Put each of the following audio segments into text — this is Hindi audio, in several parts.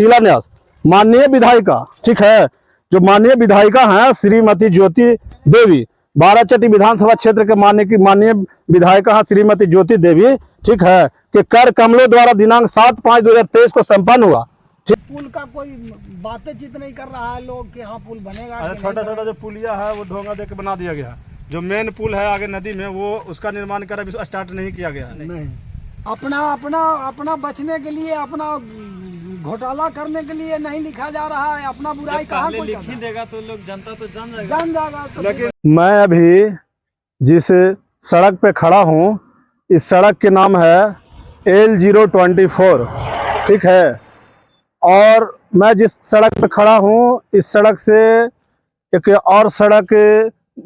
शिलान्यास माननीय विधायिका, ठीक है, जो माननीय विधायिका हैं श्रीमती ज्योति देवी, बाराचट्टी विधानसभा क्षेत्र के माननीय विधायिका हैं श्रीमती ज्योति देवी, ठीक है, कि कर कमलों द्वारा दिनांक 7/5/2023 को संपन्न हुआ। पुल का कोई बातचीत नहीं कर रहा है लोग कि हाँ पुल बनेगा। छोटा छोटा जो पुलिया है वो ढोंगा दे के बना दिया गया। जो मेन पुल है आगे नदी में वो उसका निर्माण कर अभी स्टार्ट नहीं किया गया। नहीं, अपना बचने के लिए, अपना घोटाला करने के लिए नहीं लिखा जा रहा है। अपना बुराई कहाँ कोई लिख देगा तो लोग, जनता तो जान जाएगा। तो लेकिन मैं अभी जिस सड़क पे खड़ा हूँ, इस सड़क के नाम है L024, ठीक है, और मैं जिस सड़क पे खड़ा हूँ इस सड़क से एक और सड़क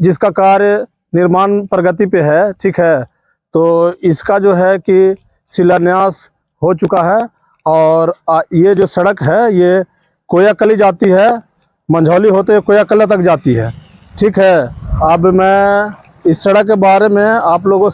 जिसका कार्य निर्माण प्रगति पे है, ठीक है, तो इसका जो है कि शिलान्यास हो चुका है। और ये जो सड़क है ये कोयाकली जाती है, मंझौली होते हुए कोयाकला तक जाती है, ठीक है। अब मैं इस सड़क के बारे में आप लोगों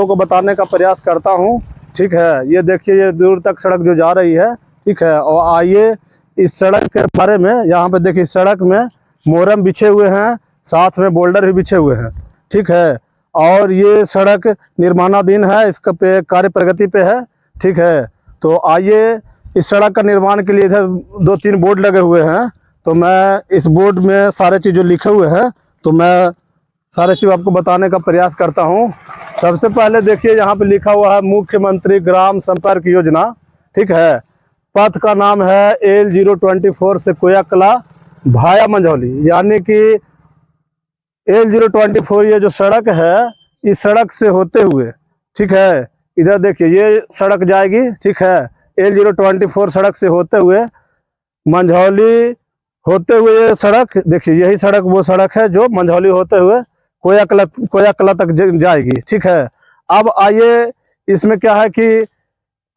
को बताने का प्रयास करता हूँ, ठीक है। ये देखिए, ये दूर तक सड़क जो जा रही है, ठीक है, और आइए इस सड़क के बारे में। यहाँ पे देखिए सड़क में मोरम बिछे हुए हैं, साथ में बोल्डर भी बिछे हुए हैं, ठीक है, और ये सड़क निर्माणाधीन है, इसका पे कार्य प्रगति पे है, ठीक है। तो आइए, इस सड़क का निर्माण के लिए इधर 2-3 बोर्ड लगे हुए हैं, तो मैं इस बोर्ड में सारे चीज़ जो लिखे हुए हैं तो मैं सारे चीज़ आपको बताने का प्रयास करता हूँ। सबसे पहले देखिए यहाँ पे लिखा हुआ है मुख्यमंत्री ग्राम संपर्क योजना, ठीक है। पथ का नाम है L024 से कोयाकला भाया मंझौली, यानी कि L024 ये जो सड़क है इस सड़क से होते हुए, ठीक है, इधर देखिए ये सड़क जाएगी, ठीक है, L024 सड़क से होते हुए मंझौली होते हुए ये सड़क देखिए, यही सड़क वो सड़क है जो मंझौली होते हुए कोयाकला तक जाएगी, ठीक है। अब आइए, इसमें क्या है कि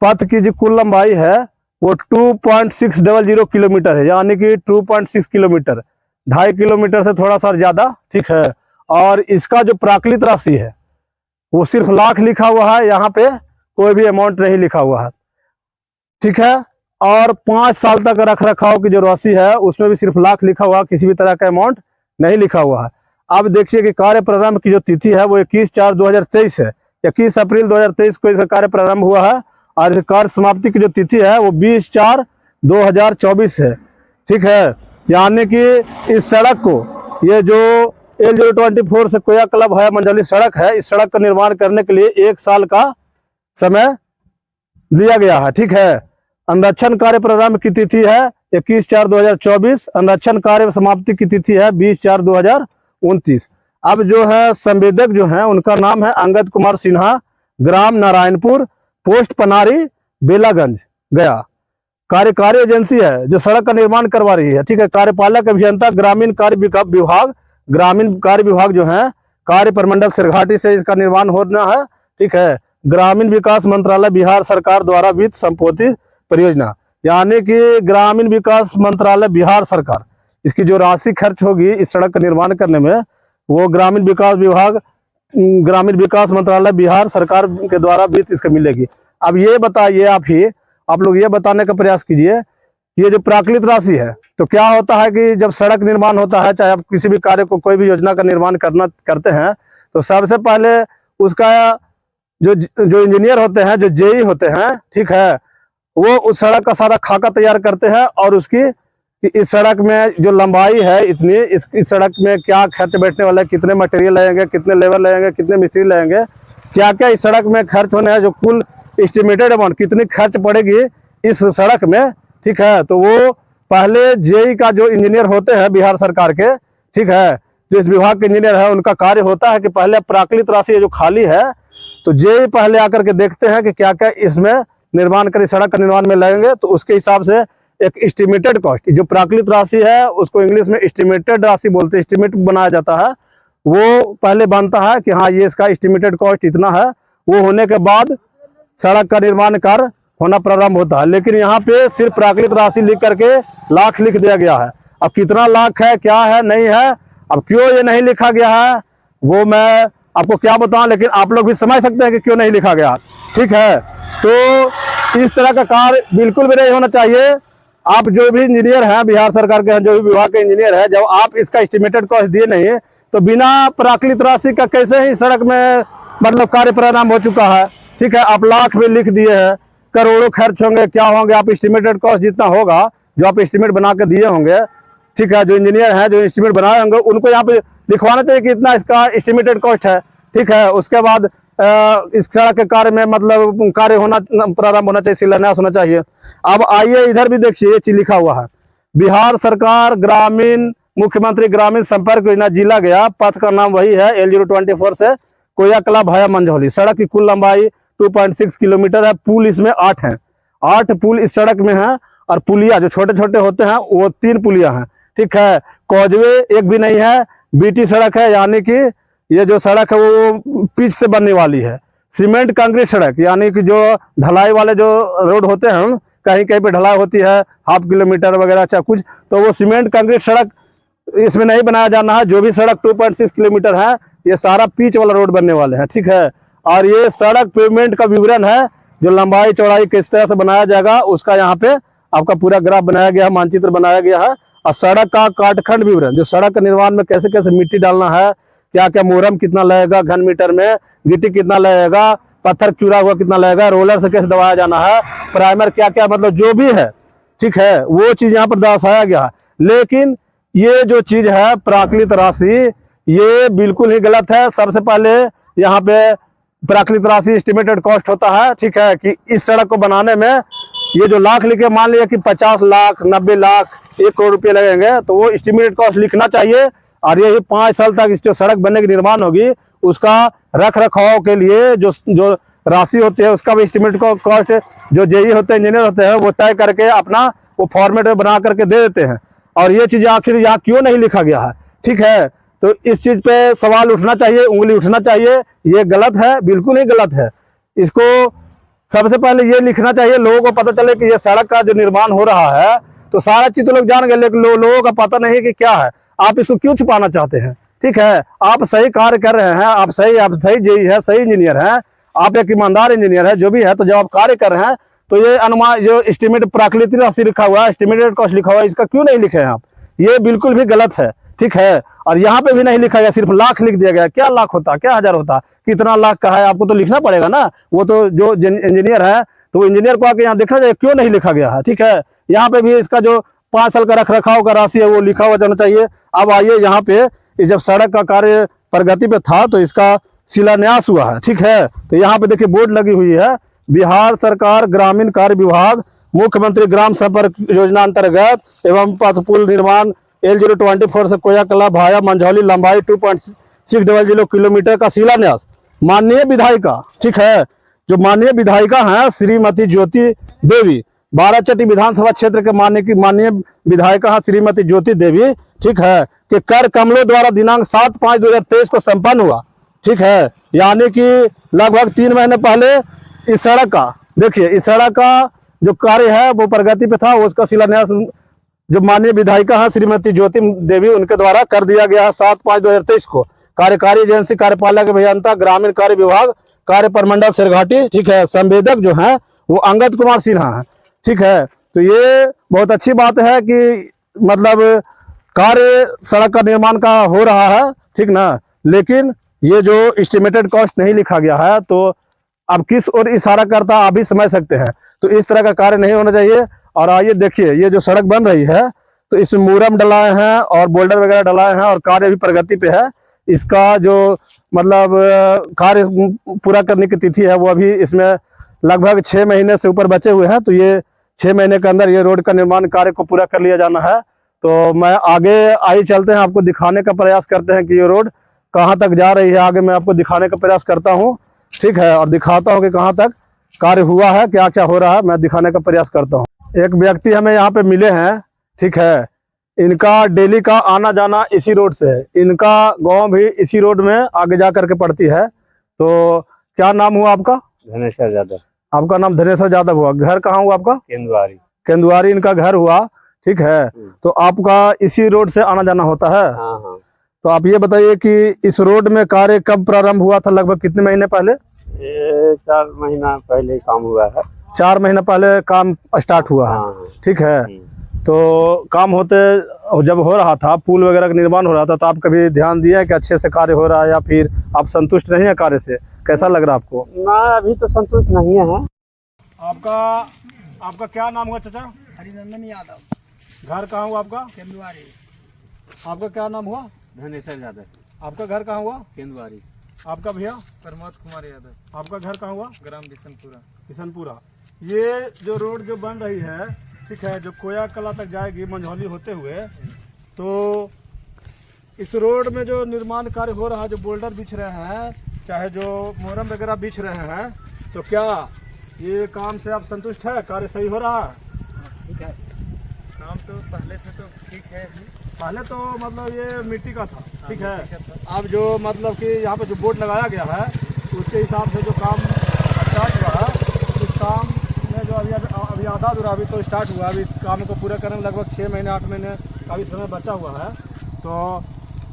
पथ की जो कुल लंबाई है वो 2.600 किलोमीटर है, यानी कि 2.6 किलोमीटर, 2.5 किलोमीटर से थोड़ा सा ज़्यादा, ठीक है। और इसका जो प्राकृत राशि है वो सिर्फ लाख लिखा हुआ है, यहाँ पे कोई भी अमाउंट नहीं लिखा हुआ है, ठीक है। और 5 साल तक रख रखाव की जो राशि है उसमें भी सिर्फ लाख लिखा हुआ, किसी भी तरह का अमाउंट नहीं लिखा हुआ है। अब देखिए कि कार्य प्रारंभ की जो तिथि है वो 21/4/2023 है। 21 अप्रैल 2023 को इसका कार्य प्रारंभ हुआ है, और इस कार्य समाप्ति की जो तिथि है वो 20/4/2024 है, ठीक है। यानी कि इस सड़क को, ये जो L024 से कोयाकला भाया मंझौली सड़क है, इस सड़क का निर्माण करने के लिए 1 साल का समय दिया गया है, ठीक है। अनुरक्षण कार्य प्रारंभ की तिथि है 21/4/2024, अनुरक्षण कार्य समाप्ति की तिथि है 20/4/2029। अब जो है संवेदक जो है उनका नाम है अंगद कुमार सिन्हा, ग्राम नारायणपुर, पोस्ट पनारी, बेलागंज, गया। कार्यकारी एजेंसी है जो सड़क का निर्माण करवा रही है, ठीक है। कार्यपालक अभियंता ग्रामीण कार्य विभाग, ग्रामीण कार्य विभाग जो है कार्य प्रमंडल सिरघाटी से इसका निर्माण होना है, ठीक है। ग्रामीण विकास मंत्रालय बिहार सरकार द्वारा वित्त संपोषित परियोजना, यानी कि ग्रामीण विकास मंत्रालय बिहार सरकार, इसकी जो राशि खर्च होगी इस सड़क का निर्माण करने में वो ग्रामीण विकास मंत्रालय बिहार सरकार के द्वारा वित्त इसको मिलेगी। अब ये बताइए, आप लोग ये बताने का प्रयास कीजिए, ये जो प्राकृत राशि है, तो क्या होता है कि जब सड़क निर्माण होता है, चाहे आप किसी भी कार्य को, कोई भी योजना का निर्माण करते हैं, तो सबसे पहले उसका जो इंजीनियर होते हैं, जो जेई होते हैं, ठीक है, वो उस सड़क का सारा खाका तैयार करते हैं, और उसकी इस सड़क में जो लंबाई है इतनी, इस सड़क में क्या खर्च बैठने वाला है, कितने मटेरियल लगेंगे, कितने लेबर लगेंगे, कितने मिस्त्री लगेंगे, क्या क्या इस सड़क में खर्च होने हैं, जो कुल एस्टिमेटेड अमाउंट कितनी खर्च पड़ेगी इस सड़क में, ठीक है। तो वो पहले जेई का जो इंजीनियर होते हैं बिहार सरकार के, ठीक है, जो इस विभाग के इंजीनियर है उनका कार्य होता है कि पहले प्राकृत राशि जो खाली है तो जेई पहले आकर के देखते हैं कि क्या क्या इसमें निर्माण कर, सड़क का निर्माण में लगेंगे, तो उसके हिसाब से एक एस्टिमेटेड कॉस्ट, जो प्राकृत राशि है उसको इंग्लिश में एस्टिमेटेड राशि बोलते हैं, एस्टिमेट बनाया जाता है, वो पहले बनता है कि हाँ ये इसका एस्टिमेटेड कॉस्ट इतना है। वो होने के बाद सड़क का निर्माण कार्य होना प्रारंभ होता है। लेकिन यहाँ पे सिर्फ प्राकृत राशि लिख करके लाख लिख दिया गया है। अब कितना लाख है, क्या है, नहीं है, अब क्यों ये नहीं लिखा गया है वो मैं आपको क्या बताऊं, लेकिन आप लोग भी समझ सकते हैं कि क्यों नहीं लिखा गया। ठीक है, तो इस तरह का कार्य बिल्कुल भी नहीं होना चाहिए। आप जो भी इंजीनियर हैं, बिहार सरकार के हैं, जो भी विभाग के इंजीनियर हैं, जब आप इसका एस्टिमेटेड कॉस्ट दिए नहीं तो बिना प्राकृतिक राशि का कैसे ही सड़क में मतलब कार्य प्रारंभ हो चुका है। ठीक है, आप लाख भी लिख दिए हैं, करोड़ों खर्च होंगे, क्या होंगे, आप एस्टिमेटेड कॉस्ट जितना होगा जो आप एस्टिमेट बना के दिए होंगे, ठीक है, जो इंजीनियर हैं जो एस्टिमेट बनाए होंगे उनको यहाँ पे लिखवाना चाहिए कि इतना इसका एस्टिमेटेड कॉस्ट है। ठीक है, उसके बाद इस सड़क के कार्य में मतलब कार्य होना प्रारंभ होना चाहिए, शिलान्यास होना चाहिए। अब आइए इधर भी देखिए, ये चीज लिखा हुआ है, बिहार सरकार ग्रामीण मुख्यमंत्री ग्रामीण संपर्क योजना जिला गया, पथ का नाम वही है L024 से कोयाकला भाया मंझौली। सड़क की कुल लंबाई 2.6 किलोमीटर है, पुल इसमें 8 हैं, 8 पुल इस सड़क में है, और पुलिया जो छोटे छोटे होते हैं वो 3 पुलिया हैं। ठीक है, कॉजवे एक भी नहीं है, बीटी सड़क है, यानी कि ये जो सड़क है वो पिच से बनने वाली है। सीमेंट कंक्रीट सड़क, यानी कि जो ढलाई वाले जो रोड होते हैं, कहीं कहीं पे ढलाई होती है ½ किलोमीटर वगैरह चाहे कुछ, तो वो सीमेंट कंक्रीट सड़क इसमें नहीं बनाया जाना है। जो भी सड़क 2.6 किलोमीटर है ये सारा पिच वाला रोड बनने वाले हैं। ठीक है, और ये सड़क पेमेंट का विवरण है, जो लंबाई चौड़ाई किस तरह से बनाया जाएगा उसका यहाँ पे आपका पूरा ग्राफ बनाया गया है, मानचित्र बनाया गया है। और सड़क का काटखंड विवरण, जो सड़क के निर्माण में कैसे कैसे मिट्टी डालना है, क्या क्या मोरम कितना लगेगा घन मीटर में, गिट्टी कितना लगेगा, पत्थर चूरा हुआ कितना लगेगा, रोलर से कैसे दबाया जाना है, प्राइमर क्या क्या मतलब जो भी है, ठीक है, वो चीज यहाँ पर दर्शाया गया है। लेकिन ये जो चीज है प्राकृतिक राशि, ये बिल्कुल ही गलत है। सबसे पहले यहाँ पे प्राकृतिक राशि एस्टिमेटेड कॉस्ट होता है। ठीक है, कि इस सड़क को बनाने में ये जो लाख लिखे, मान लिया कि 50 लाख 90 लाख 1 करोड़ रुपये लगेंगे, तो वो एस्टिमेटेड कॉस्ट लिखना चाहिए। और यही 5 साल तक इस जो सड़क बनने की निर्माण होगी उसका रख रखाव के लिए जो राशि होती है उसका भी एस्टिमेटेड कॉस्ट जो जेई होते हैं, इंजीनियर होते हैं, वो तय करके अपना वो फॉर्मेट में बना करके दे देते हैं। और ये चीज आखिर यहाँ क्यों नहीं लिखा गया है? ठीक है, तो इस चीज पे सवाल उठना चाहिए, उंगली उठना चाहिए। ये गलत है, बिल्कुल ही गलत है। इसको सबसे पहले ये लिखना चाहिए, लोगों को पता चले कि ये सड़क का जो निर्माण हो रहा है, तो सारा चीज तो लोग जान गए, लेकिन लोगों का पता नहीं कि क्या है। आप इसको क्यों छुपाना चाहते हैं? ठीक है, आप सही कार्य कर रहे हैं, आप सही जेई है, सही इंजीनियर है, आप एक ईमानदार इंजीनियर है, जो भी है, तो जब आप कार्य कर रहे हैं तो ये अनुमान जो एस्टिमेट प्राकृतिक राशि लिखा हुआ है, एस्टिमेटेड कॉस्ट लिखा हुआ है, इसका क्यों नहीं लिखे हैं आप? ये बिल्कुल भी गलत है। ठीक है, और यहाँ पे भी नहीं लिखा गया, सिर्फ लाख लिख दिया गया। क्या लाख होता, क्या हजार होता, कितना लाख का है, आपको तो लिखना पड़ेगा ना। वो तो जो इंजीनियर है तो इंजीनियर को आके यहाँ देखना चाहिए क्यों नहीं लिखा गया है। ठीक है, यहाँ पे भी इसका जो 5 साल का रख रखाव का राशि है वो लिखा हुआ जाना चाहिए। अब आइए यहाँ पे, जब सड़क का कार्य प्रगति पे था तो इसका शिलान्यास हुआ है। ठीक है, तो यहाँ पे देखिए बोर्ड लगी हुई है, बिहार सरकार ग्रामीण कार्य विभाग मुख्यमंत्री ग्राम संपर्क योजना अंतर्गत एवं पथ पुल निर्माण L024 से कोयाकला भाया मंझौली लंबाई 2.600 किलोमीटर का शिलान्यास माननीय विधायिका, ठीक है, जो माननीय विधायिका हैं श्रीमती ज्योति देवी, बाराचट्टी विधानसभा क्षेत्र के माननीय विधायिका हैं श्रीमती ज्योति देवी, ठीक है, कि कर कमलों द्वारा दिनांक 7/5/2023 को संपन्न हुआ। ठीक है, यानी कि लगभग 3 महीने पहले इस सड़क का, देखिए इस सड़क का जो कार्य है वो प्रगति पे था, उसका शिलान्यास जो माननीय विधायिका है श्रीमती ज्योति देवी उनके द्वारा कर दिया गया है 7/5/2023 को। कार्यकारी एजेंसी कार्यपालक अभियंता ग्रामीण कार्य विभाग कार्य प्रमंडल सिरघाटी, ठीक है, संवेदक जो है वो अंगद कुमार सिन्हा है। ठीक है, तो ये बहुत अच्छी बात है कि मतलब कार्य सड़क का निर्माण का हो रहा है, ठीक ना, लेकिन ये जो एस्टिमेटेड कॉस्ट नहीं लिखा गया है, तो अब किस ओर इशारा करता आप भी समझ सकते हैं। तो इस तरह का कार्य नहीं होना चाहिए। और आइए देखिए, ये जो सड़क बन रही है तो इसमें मूरम डलाए हैं और बोल्डर वगैरह डलाए हैं और कार्य भी प्रगति पे है। इसका जो मतलब कार्य पूरा करने की तिथि है वो अभी इसमें लगभग 6 महीने से ऊपर बचे हुए हैं। तो ये 6 महीने के अंदर ये रोड का निर्माण कार्य को पूरा कर लिया जाना है। तो मैं आगे आइए चलते हैं, आपको दिखाने का प्रयास करते हैं कि ये रोड कहाँ तक जा रही है। आगे मैं आपको दिखाने का प्रयास करता हूँ, ठीक है, और दिखाता हूँ कि कहाँ तक कार्य हुआ है, क्या क्या हो रहा है, मैं दिखाने का प्रयास करता हूँ। एक व्यक्ति हमें यहाँ पे मिले हैं, ठीक है, इनका डेली का आना जाना इसी रोड से है, इनका गांव भी इसी रोड में आगे जा करके पड़ती है। तो क्या नाम हुआ आपका? धनेश्वर यादव। आपका नाम धनेश्वर यादव हुआ। घर कहाँ हुआ आपका? केंदुआरी। केंदुआरी इनका घर हुआ, ठीक है। तो आपका इसी रोड से आना जाना होता है? हाँ हाँ। तो आप ये बताइए कि इस रोड में कार्य कब प्रारंभ हुआ था, लगभग कितने महीने पहले? ये 4 महीना पहले काम हुआ है। 4 महीना पहले काम स्टार्ट हुआ है। हाँ। ठीक है, तो काम होते जब हो रहा था, पुल वगैरह का निर्माण हो रहा था, तो आप कभी ध्यान दिया कि अच्छे से कार्य हो रहा है या फिर आप संतुष्ट नहीं है कार्य से? कैसा लग रहा है आपको? ना, अभी तो संतुष्ट नहीं है। आपका क्या नाम हुआ चाचा? हरिनंदन यादव, घर कहाँ हुआ आपका? केंदुआरी। आपका क्या नाम हुआ? धनेश्वर यादव, आपका घर कहाँ हुआ? केंदुआरी। आपका भैया? प्रमोद कुमार यादव, आपका घर कहाँ हुआ? ग्राम बिशनपुरा। किशनपुरा। ये जो रोड जो बन रही है, ठीक है, जो कोया कला तक जाएगी मंझौली होते हुए, तो इस रोड में जो निर्माण कार्य हो रहा है, जो बोल्डर बिछ रहे हैं, चाहे जो मोरम वगैरह बिछ रहे हैं, तो क्या ये काम से आप संतुष्ट है? कार्य सही हो रहा है? ठीक है, काम तो पहले से तो ठीक है अभी। पहले तो मतलब ये मिट्टी का था, ठीक है। अब जो मतलब कि यहाँ पे जो बोर्ड लगाया गया है, उसके हिसाब से जो काम स्टार्ट हुआ है, इस काम में जो अभी आधा अधूरा अभी तो स्टार्ट हुआ है। अभी इस काम को पूरा करने में लगभग 6 महीने 8 महीने का भी समय बचा हुआ है। तो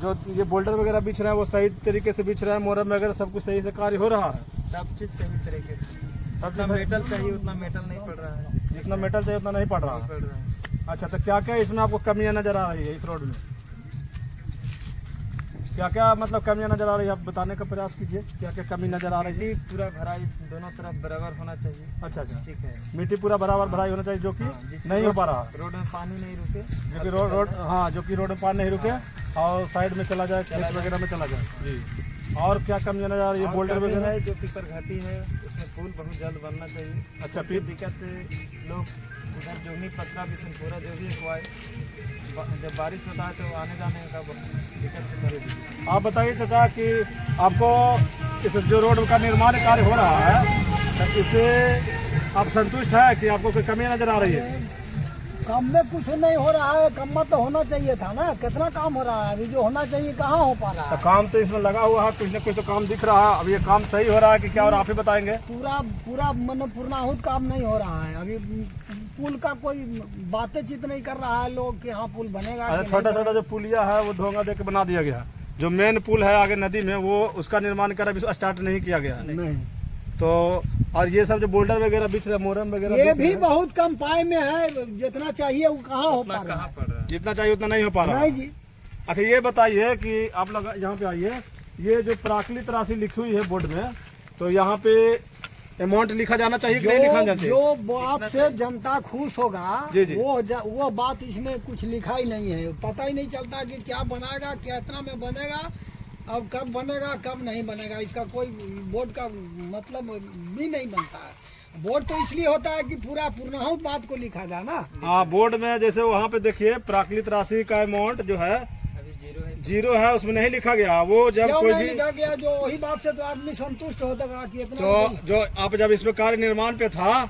जो ये बोल्डर वगैरह बिछ रहे हैं वो सही तरीके से बिछ रहे हैं, मोरम वगैरह सब कुछ सही से कार्य हो रहा है। सब चीज़ सही तरीके से, जितना मेटल चाहिए उतना मेटल नहीं पड़ रहा है। जितना मेटल चाहिए उतना नहीं पड़ रहा है। पड़ रहा है। अच्छा, तो क्या क्या इसमें आपको कमियां नजर आ रही है इस रोड में? क्या क्या मतलब कमियां नजर आ रही है, आप बताने का प्रयास कीजिए। क्या क्या कमी नजर आ रही है? मिट्टी पूरा भराई दोनों तरफ बराबर होना चाहिए। अच्छा अच्छा, ठीक है, मिट्टी पूरा बराबर भराई होना चाहिए, जो कि जिससे नहीं हो पा रहा है। रोड में पानी नहीं रुके, जो कि रोड हाँ, जो कि रोड में पानी नहीं रुके और साइड में चला जाए, खेत वगैरह में चला जाए जी। और क्या कमियां नजर आ रही है? और बोल्डर कमी वगैरह? है जो पीपर घाटी है, उसमें पुल बहुत जल्द बनना चाहिए। अच्छा, फिर दिक्कत से लोग उधर जो भी पतरा बिशनपुरा जो भी हुआ है, जब बारिश होता है तो आने जाने का बहुत दिक्कत से पड़ेगी। आप बताइए चाचा कि आपको इस जो रोड का निर्माण कार्य हो रहा है, तो इससे आप संतुष्ट है कि आपको कोई कमी नजर आ रही है? काम में कुछ नहीं हो रहा है, कम तो होना चाहिए था ना। कितना काम हो रहा है अभी, जो होना चाहिए कहाँ हो पा रहा तो है। काम तो इसमें लगा हुआ है, कुछ न कुछ तो काम दिख रहा है। अब ये काम सही हो रहा है कि क्या, और आप ही बताएंगे। पूरा पूरा मतलब पूर्णाहुत काम नहीं हो रहा है अभी। पुल का कोई बातें चित नहीं कर रहा है लोग कि हाँ पुल बनेगा। अच्छा, छोटा छोटा जो पुलिया है वो धोंगा दे के बना दिया गया है। जो मेन पुल है आगे नदी में, वो उसका निर्माण कर अभी स्टार्ट नहीं किया गया है। नहीं, तो और ये सब जो बोल्डर वगैरह बिछ रहे, मोरम वगैरह ये बिछ भी रहे हैं, बहुत कम पाए में है। जितना चाहिए वो कहाँ हो पा रहा कहाँ है। पड़ रहा है? जितना चाहिए उतना नहीं हो पा रहा नहीं है। जी, अच्छा, ये बताइए कि आप लोग यहाँ पे आइए, ये जो प्राकृतिक राशि लिखी हुई है बोर्ड में, तो यहाँ पे अमाउंट लिखा जाना चाहिए कि नहीं लिखा जाना चाहिए? जो बात से जनता खुश होगा जी, जी। वो बात इसमें कुछ लिखा ही नहीं है। पता ही नहीं चलता कि क्या बनाएगा, कितना में बनेगा, अब कब बनेगा कब नहीं बनेगा। इसका कोई बोर्ड का मतलब भी नहीं बनता है। बोर्ड तो इसलिए होता है कि पूरा पूर्णाहुत बात को लिखा जाए ना। हाँ, बोर्ड में जैसे वहाँ पे देखिए प्राकृतिक राशि का अमाउंट जो है अभी जीरो है, उसमें नहीं लिखा गया। वो जब क्यों कोई नहीं भी लिखा गया? जो वही बात से तो आदमी संतुष्ट होता कि इतना तो जो आप जब इसमें कार्य निर्माण पे था,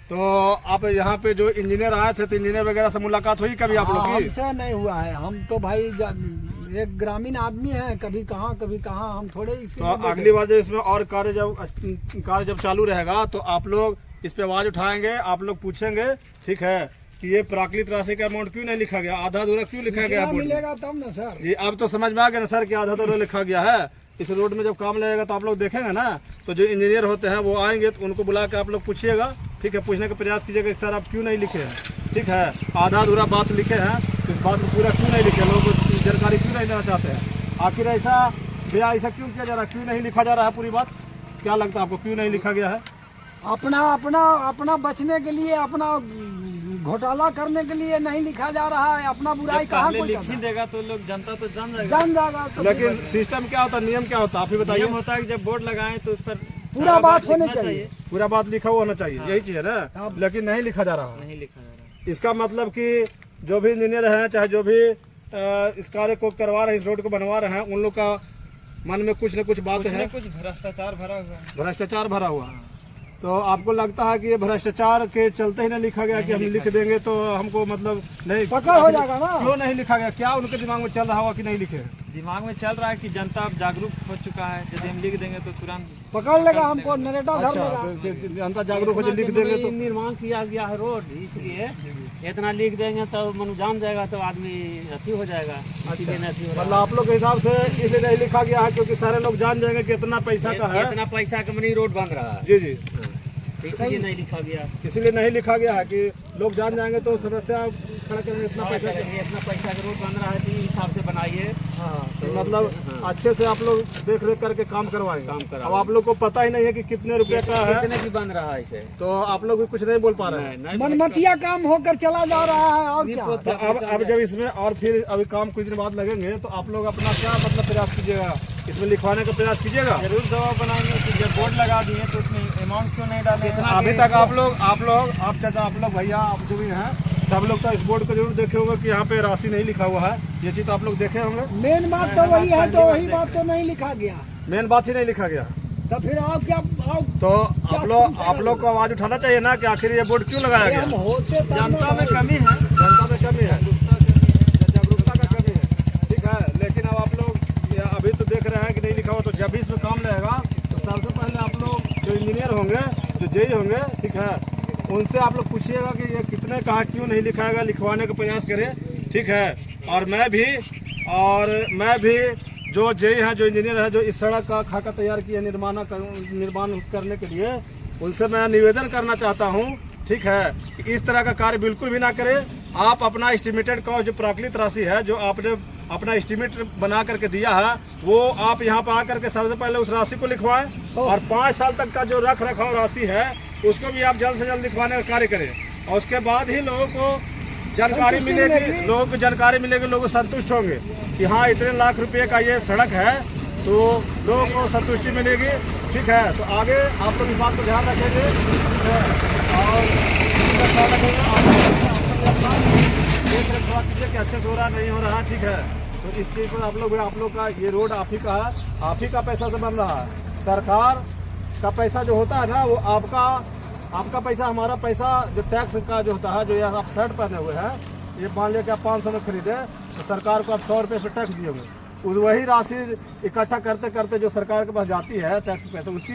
तो आप यहाँ पे जो इंजीनियर आए थे, तो इंजीनियर वगैरह से मुलाकात हुई कभी आप लोग की? हमसे नहीं हुआ है। हम तो भाई एक ग्रामीण आदमी है, कभी कहाँ कभी कहाँ, हम थोड़े इसके तो लिए बैठे। अगली बार जब इसमें और कार्य जब चालू रहेगा, तो आप लोग इस पे आवाज उठाएंगे, आप लोग पूछेंगे, ठीक है, कि ये प्राकृतिक राशि का अमाउंट क्यों नहीं लिखा गया, आधा अधूरा क्यों लिखा गया दूसरा बोर्ड में? मिलेगा तब ना सर। जी, अब तो समझ में आ गया ना सर कि आधा अधूरा लिखा गया है। इस रोड में जब काम लगेगा तो आप लोग देखेंगे ना, तो जो इंजीनियर होते हैं वो आएंगे, तो उनको बुला के आप लोग पूछिएगा, ठीक है, पूछने का प्रयास कीजिएगा कि सर आप क्यों नहीं लिखे हैं, ठीक है, आधा अधूरा बात लिखे हैं, तो इस बात को पूरा क्यों नहीं लिखे, लोगों को जानकारी क्यों नहीं देना चाहते हैं। आखिर ऐसा भैया ऐसा क्यों किया जा रहा है, क्यों नहीं लिखा जा रहा है पूरी बात? क्या लगता है आपको, क्यों नहीं लिखा गया है? अपना अपना अपना बचने के लिए, अपना घोटाला करने के लिए नहीं लिखा जा रहा है। अपना बुराई कहाँ कोई लिख करता ही है? देगा तो लोग जनता तो जान जाएगा। जान जाएगा तो लेकिन सिस्टम क्या होता है, नियम क्या होता है, आप ही बताइए। नियम होता है कि जब बोर्ड लगाएं तो उस पर पूरा सारा बात होनी लिखना चाहिए। पूरा बात लिखा हुआ होना चाहिए, यही चीज है ना, लेकिन नहीं लिखा जा रहा है। नहीं लिखा जा रहा है। इसका मतलब कि जो भी इंजीनियर हैं, चाहे जो भी इस कार्य को करवा रहे हैं, इस रोड को बनवा रहे हैं, उन लोग का मन में कुछ न कुछ बात कुछ है, न कुछ भ्रष्टाचार भरा हुआ है। भ्रष्टाचार भरा हुआ है। तो आपको लगता है कि ये भ्रष्टाचार के चलते ही नहीं लिखा गया कि हम लिख देंगे तो हमको मतलब नहीं पकड़ हो जाएगा ना। क्यों नहीं लिखा गया, क्या उनके दिमाग में चल रहा होगा कि नहीं लिखे? दिमाग में चल रहा है कि जनता अब जागरूक हो चुका है, यदि हम लिख देंगे तो तुरंत पकड़ लेगा हमको, नरेटा धर अच्छा, लेगा। जनता जागरूक हो जाए, लिख देंगे तो निर्माण किया गया है रोड, इसलिए इतना लिख देंगे तो मनु जान जाएगा तो आदमी अथी हो जाएगा, इसीलिए नहीं अथी हो मतलब रहा आप लोग के हिसाब से इसलिए नहीं लिखा गया है क्योंकि सारे लोग जान जाएंगे कि इतना पैसा का है। है। इतना पैसा का मनी रोड बन रहा है, जी जी, तो इसीलिए नहीं लिखा गया। इसीलिए नहीं लिखा गया है कि लोग जान जाएंगे तो समस्या खड़ा करेंगे इतना पैसा का। इतना पैसा का रोड बन रहा है तो इस हिसाब से बनाइए। हाँ, तो मतलब अच्छे से आप लोग देख रेख करके काम करवाएंगे। काम करवाएंगे। अब आप लोग को पता ही नहीं है कि कितने रुपए का है, कितने की बन रहा है इसे, तो आप लोग भी कुछ नहीं बोल पा रहे हैं। नहीं मनमतिया काम होकर चला जा रहा है और क्या। तो अब जब इसमें और फिर अभी काम कुछ दिन बाद लगेंगे तो आप लोग अपना क्या मतलब प्रयास कीजिएगा, इसमें लिखवाने का प्रयास कीजिएगा। जरूर दबाव बनाएंगे कि जब बोर्ड लगा दिए तो उसमें अमाउंट क्यों नहीं डाले। अभी तक आप चाचा, आप लोग भैया, आप जो भी हैं सब लोग तो इस बोर्ड को जरूर देखे होंगे कि यहाँ पे राशि नहीं लिखा हुआ है। ये चीज तो आप लोग देखे होंगे। मेन बात तो वही है, तो वही बात तो नहीं लिखा गया, मेन बात ही नहीं लिखा गया, तो फिर आप क्या तो आप लोग को आवाज उठाना चाहिए ना कि आखिर ये बोर्ड क्यों लगाया गया। हम होते जनता में कमी है, जनता में कमी है, जागरूकता का कमी है, ठीक है। लेकिन अब आप लोग अभी तो देख रहे हैं कि नहीं लिखा हुआ, तो जब भी इसमें काम लगेगा तो सबसे पहले आप लोग जो इंजीनियर होंगे, जो जेई होंगे, ठीक है, उनसे आप लोग पूछिएगा कि ये कितने कहा क्यों नहीं लिखाएगा, लिखवाने का प्रयास करें, ठीक है। और मैं भी जो जेई हैं, जो इंजीनियर है, जो इस सड़क का खाका तैयार किया निर्माण करने के लिए, उनसे मैं निवेदन करना चाहता हूं, ठीक है, कि इस तरह का कार्य बिल्कुल भी ना करें। आप अपना एस्टिमेटेड कॉस्ट, जो प्राकृत राशि है, जो आपने अपना एस्टिमेट बना करके दिया है, वो आप यहाँ पर आकर के सबसे पहले उस राशि को लिखवाएं, और 5 साल तक का जो रख रखाव राशि है उसको भी आप जल्द से जल्द लिखवाने का कार्य करें। और उसके बाद ही लोगों को जानकारी मिलेगी, लोग संतुष्ट होंगे कि हाँ इतने लाख रुपए का ये सड़क है, तो लोगों को संतुष्टि मिलेगी, ठीक है। तो आगे आप लोग इस बात को ध्यान रखेंगे और देख रखा कीजिए कि अच्छे से हो रहा नहीं हो रहा, ठीक है। तो इस चीज़ पर आप लोग का ये रोड आप ही का है, आप ही का पैसा से बन रहा है। सरकार का पैसा जो होता है ना, वो आपका पैसा, हमारा पैसा, जो टैक्स का जो होता है, जो आप शर्ट पहने हुए हैं, ये मान लिया कि आप 500 में खरीदे तो सरकार को आप 100 रुपये से टैक्स दिए हुए, वही राशि इकट्ठा करते करते जो सरकार के पास जाती है टैक्स पैसे, उसी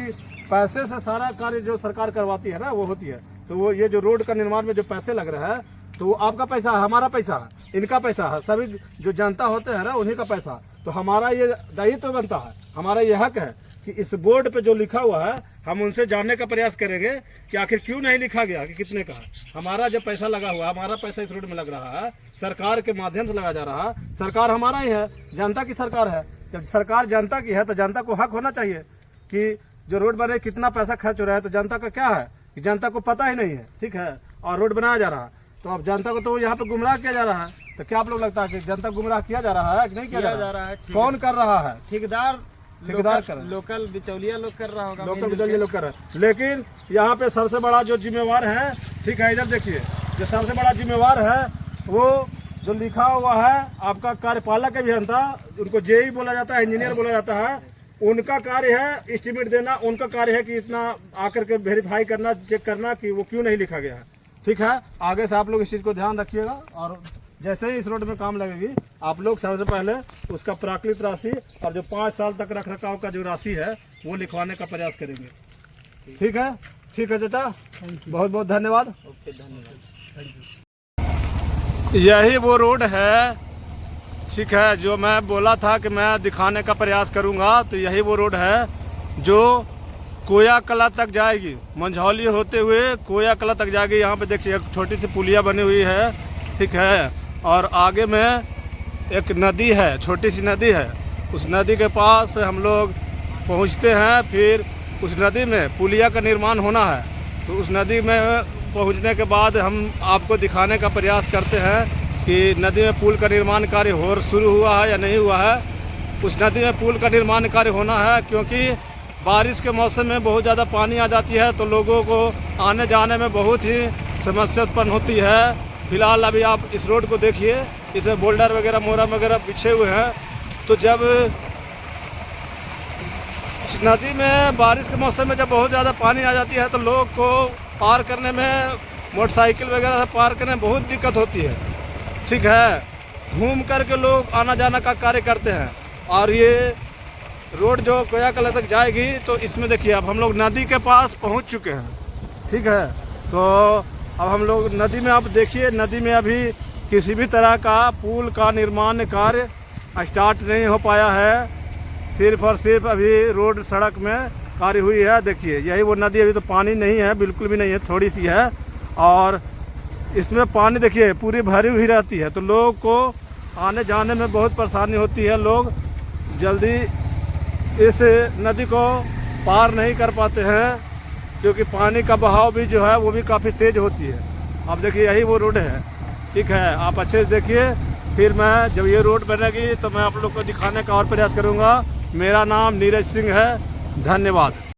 पैसे से सारा कार्य जो सरकार करवाती है ना, वो होती है। तो वो ये जो रोड का निर्माण में जो पैसे लग रहे हैं, तो वो आपका पैसा है, हमारा पैसा है, इनका पैसा है, सभी जो जनता होते हैं ना, उन्हीं का पैसा। तो हमारा ये दायित्व बनता है, हमारा ये हक है कि इस बोर्ड पे जो लिखा हुआ है, हम उनसे जानने का प्रयास करेंगे कि आखिर क्यों नहीं लिखा गया, कि कितने का है। हमारा जब पैसा लगा हुआ है, हमारा पैसा इस रोड में लग रहा है, सरकार के माध्यम से लगा जा रहा है, सरकार हमारा ही है, जनता की सरकार है। जब सरकार जनता की है तो जनता को हक होना चाहिए कि जो रोड बने कितना पैसा खर्च हो रहा है, तो जनता का क्या है कि जनता को पता ही नहीं है, ठीक है, और रोड बनाया जा रहा है। तो अब जनता को तो यहाँ पे गुमराह किया जा रहा है। तो क्या आप लोग लगता है कि जनता गुमराह किया जा रहा है कि नहीं किया जा रहा है? कौन कर रहा है? ठेकेदार कर रहा है, लोकल बिचौलिया लोग कर रहा होगा, लोकल बिचौलिया लोग कर रहे हैं। लेकिन यहाँ पे सबसे बड़ा जो जिम्मेवार है, ठीक है, इधर देखिए, जो सबसे बड़ा जिम्मेवार है, वो जो लिखा हुआ है आपका कार्यपालक अभियंता, उनको जेई बोला जाता है, इंजीनियर बोला जाता है, उनका कार्य है एस्टिमेट देना, उनका कार्य है कि इतना आकर के वेरीफाई करना, चेक करना कि वो क्यों नहीं लिखा गया है, ठीक है। आगे से आप लोग इस चीज़ को ध्यान रखिएगा, और जैसे ही इस रोड में काम लगेगी, आप लोग सबसे पहले उसका प्राकृत राशि और जो 5 साल तक रख रखाव का जो राशि है, वो लिखवाने का प्रयास करेंगे, ठीक है। ठीक है चाचा, बहुत बहुत धन्यवाद। ओके, धन्यवाद। यही वो रोड है, ठीक है, जो मैं बोला था कि मैं दिखाने का प्रयास करूंगा। तो यही वो रोड है जो कोया कला तक जाएगी, मंझौली होते हुए कोया कला तक जाएगी। यहाँ पे देखिए एक छोटी सी पुलिया बनी हुई है, ठीक है, और आगे में एक नदी है, छोटी सी नदी है। उस नदी के पास हम लोग पहुँचते हैं, फिर उस नदी में पुलिया का निर्माण होना है। तो उस नदी में पहुँचने के बाद हम आपको दिखाने का प्रयास करते हैं कि नदी में पुल का निर्माण कार्य शुरू हुआ है या नहीं हुआ है। उस नदी में पुल का निर्माण कार्य होना है, क्योंकि बारिश के मौसम में बहुत ज़्यादा पानी आ जाती है, तो लोगों को आने जाने में बहुत ही समस्या उत्पन्न होती है। फिलहाल अभी आप इस रोड को देखिए, इसमें बोल्डर वगैरह, मोरम वगैरह बिछे हुए हैं। तो जब उस नदी में बारिश के मौसम में जब बहुत ज़्यादा पानी आ जाती है, तो लोग को पार करने में, मोटरसाइकिल वगैरह से पार करने में बहुत दिक्कत होती है, ठीक है। घूम करके लोग आना जाना का कार्य करते हैं। और ये रोड जो कोयाकला तक जाएगी तो इसमें देखिए अब हम लोग नदी के पास पहुंच चुके हैं, ठीक है। तो अब हम लोग नदी में, आप देखिए नदी में अभी किसी भी तरह का पुल का निर्माण कार्य स्टार्ट नहीं हो पाया है, सिर्फ और सिर्फ अभी रोड सड़क में कार्य हुई है। देखिए यही वो नदी, अभी तो पानी नहीं है, बिल्कुल भी नहीं है, थोड़ी सी है। और इसमें पानी देखिए पूरी भरी हुई रहती है, तो लोगों को आने जाने में बहुत परेशानी होती है। लोग जल्दी इस नदी को पार नहीं कर पाते हैं क्योंकि पानी का बहाव भी जो है वो भी काफ़ी तेज़ होती है। अब देखिए यही वो रोड है, ठीक है। आप अच्छे से देखिए, फिर मैं जब ये रोड बनेगी तो मैं आप लोग को दिखाने का और प्रयास करूँगा। मेरा नाम नीरज सिंह है। धन्यवाद।